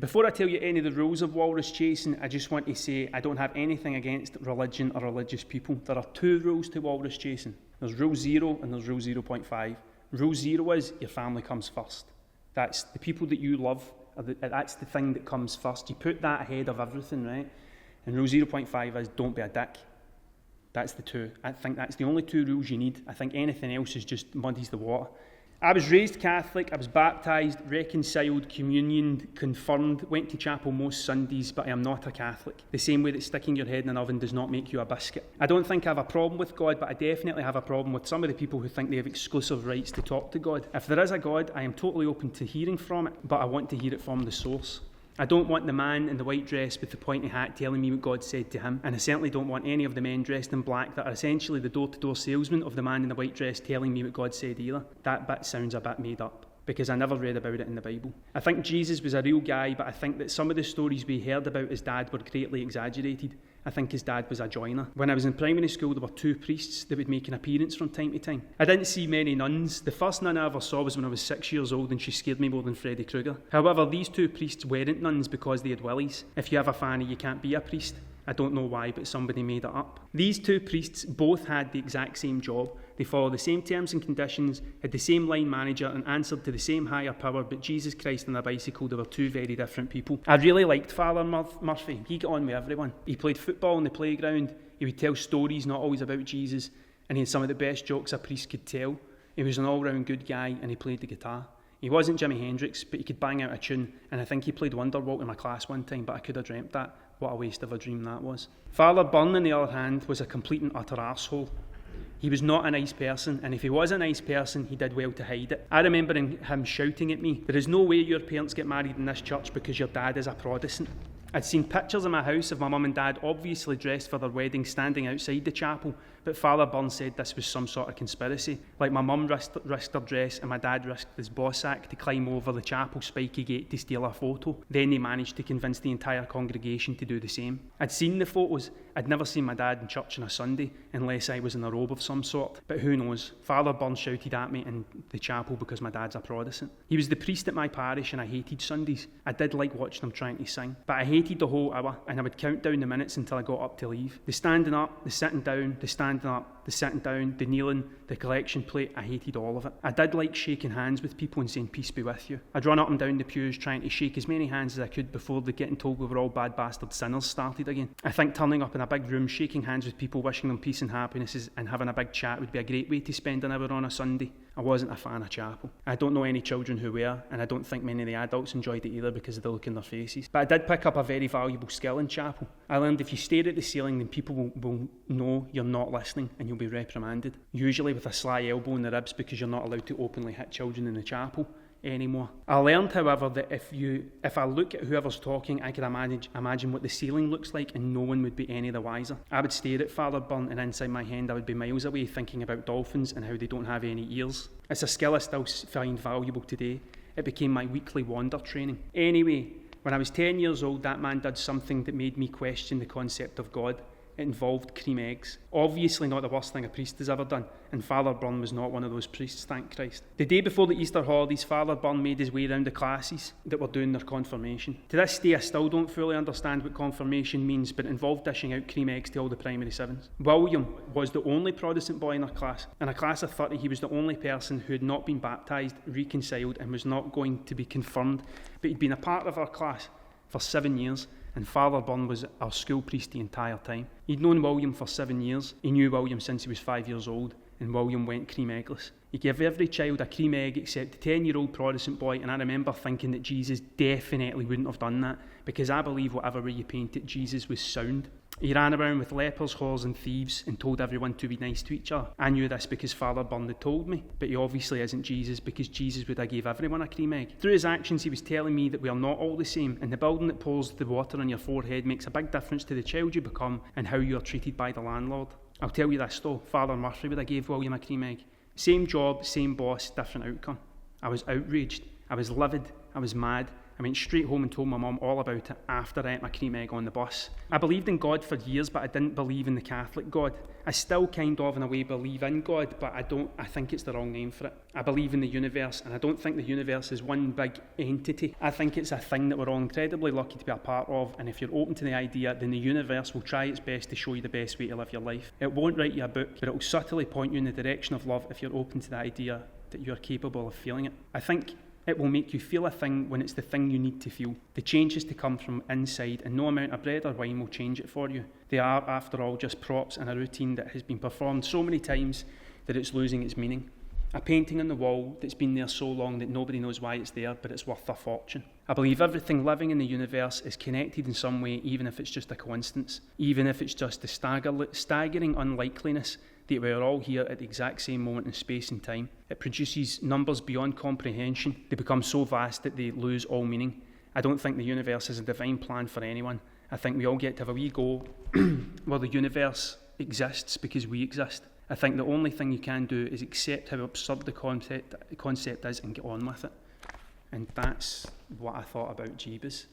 Before I tell you any of the rules of Walrus Chasing, I just want to say I don't have anything against religion or religious people. There are 2 rules to Walrus Chasing. There's Rule 0 and there's Rule 0.5. Rule 0 is your family comes first. That's the people that you love. That's the thing that comes first. You put that ahead of everything, right? And Rule 0.5 is don't be a dick. That's the 2. I think that's the only 2 rules you need. I think anything else is just muddies the water. I was raised Catholic, I was baptised, reconciled, communioned, confirmed, went to chapel most Sundays, but I am not a Catholic. The same way that sticking your head in an oven does not make you a biscuit. I don't think I have a problem with God, but I definitely have a problem with some of the people who think they have exclusive rights to talk to God. If there is a God, I am totally open to hearing from it, but I want to hear it from the source. I don't want the man in the white dress with the pointy hat telling me what God said to him, and I certainly don't want any of the men dressed in black that are essentially the door-to-door salesman of the man in the white dress telling me what God said either. That bit sounds a bit made up, because I never read about it in the Bible. I think Jesus was a real guy, but I think that some of the stories we heard about his dad were greatly exaggerated. I think his dad was a joiner. When I was in primary school, there were 2 priests that would make an appearance from time to time. I didn't see many nuns. The first nun I ever saw was when I was 6 years old, and she scared me more than Freddy Krueger. However, these 2 priests weren't nuns because they had willies. If you have a fanny, you can't be a priest. I don't know why, but somebody made it up. These 2 priests both had the exact same job. They followed the same terms and conditions, had the same line manager, and answered to the same higher power, but Jesus Christ on a bicycle, they were 2 very different people. I really liked Father Murphy. He got on with everyone. He played football on the playground. He would tell stories, not always about Jesus, and he had some of the best jokes a priest could tell. He was an all-round good guy, and he played the guitar. He wasn't Jimi Hendrix, but he could bang out a tune, and I think he played Wonderwall in my class one time, but I could have dreamt that. What a waste of a dream that was. Father Byrne, on the other hand, was a complete and utter arsehole. He was not a nice person, and if he was a nice person, he did well to hide it. I remember him shouting at me, "There is no way your parents get married in this church because your dad is a Protestant." I'd seen pictures in my house of my mum and dad obviously dressed for their wedding standing outside the chapel, but Father Byrne said this was some sort of conspiracy. Like my mum risked her dress and my dad risked his bossack to climb over the chapel spiky gate to steal a photo. Then they managed to convince the entire congregation to do the same. I'd seen the photos. I'd never seen my dad in church on a Sunday unless I was in a robe of some sort. But who knows? Father Byrne shouted at me in the chapel because my dad's a Protestant. He was the priest at my parish and I hated Sundays. I did like watching him trying to sing, but I hated the whole hour, and I would count down the minutes until I got up to leave. The standing up, the sitting down, the standing up, the sitting down, the kneeling, the collection plate, I hated all of it. I did like shaking hands with people and saying peace be with you. I'd run up and down the pews trying to shake as many hands as I could before the getting told we were all bad bastard sinners started again. I think turning up in a big room, shaking hands with people, wishing them peace and happiness and having a big chat would be a great way to spend an hour on a Sunday. I wasn't a fan of chapel. I don't know any children who were, and I don't think many of the adults enjoyed it either because of the look in their faces. But I did pick up a very valuable skill in chapel. I learned if you stare at the ceiling, then people will know you're not listening and you'll be reprimanded. Usually with a sly elbow in the ribs because you're not allowed to openly hit children in the chapel anymore. I learned, however, that if I look at whoever's talking, I could imagine what the ceiling looks like and no one would be any the wiser. I would stare at Father Byrne and inside my head I would be miles away thinking about dolphins and how they don't have any ears. It's a skill I still find valuable today. It became my weekly wander training. Anyway, when I was 10 years old, that man did something that made me question the concept of God. It involved cream eggs. Obviously not the worst thing a priest has ever done, and Father Byrne was not one of those priests, thank Christ. The day before the Easter holidays, Father Byrne made his way around the classes that were doing their confirmation. To this day, I still don't fully understand what confirmation means, but it involved dishing out cream eggs to all the primary sevens. William was the only Protestant boy in our class. In a class of 30, he was the only person who had not been baptised, reconciled, and was not going to be confirmed, but he'd been a part of our class for 7 years. And Father Byrne was our school priest the entire time. He'd known William for 7 years. He knew William since he was 5 years old, and William went cream eggless. He gave every child a cream egg except the 10-year-old Protestant boy, and I remember thinking that Jesus definitely wouldn't have done that, because I believe whatever way you paint it, Jesus was sound. He ran around with lepers, whores and thieves and told everyone to be nice to each other. I knew this because Father Byrne had told me, but he obviously isn't Jesus because Jesus would have gave everyone a cream egg. Through his actions, he was telling me that we are not all the same, and the building that pours the water on your forehead makes a big difference to the child you become and how you are treated by the landlord. I'll tell you this though, Father Murphy would have gave William a cream egg. Same job, same boss, different outcome. I was outraged, I was livid, I was mad, I went straight home and told my mum all about it after I ate my cream egg on the bus. I believed in God for years, but I didn't believe in the Catholic God. I still kind of, in a way, believe in God, but I think it's the wrong name for it. I believe in the universe, and I don't think the universe is one big entity. I think it's a thing that we're all incredibly lucky to be a part of, and if you're open to the idea, then the universe will try its best to show you the best way to live your life. It won't write you a book, but it will subtly point you in the direction of love if you're open to the idea that you're capable of feeling it. I think it will make you feel a thing when it's the thing you need to feel. The change is to come from inside, and no amount of bread or wine will change it for you. They are, after all, just props in a routine that has been performed so many times that it's losing its meaning. A painting on the wall that's been there so long that nobody knows why it's there, but it's worth a fortune. I believe everything living in the universe is connected in some way, even if it's just a coincidence, even if it's just the staggering unlikeliness that we are all here at the exact same moment in space and time. It produces numbers beyond comprehension. They become so vast that they lose all meaning. I don't think the universe is a divine plan for anyone. I think we all get to have a wee go where the universe exists because we exist. I think the only thing you can do is accept how absurd the concept is and get on with it. And that's what I thought about Jeebus.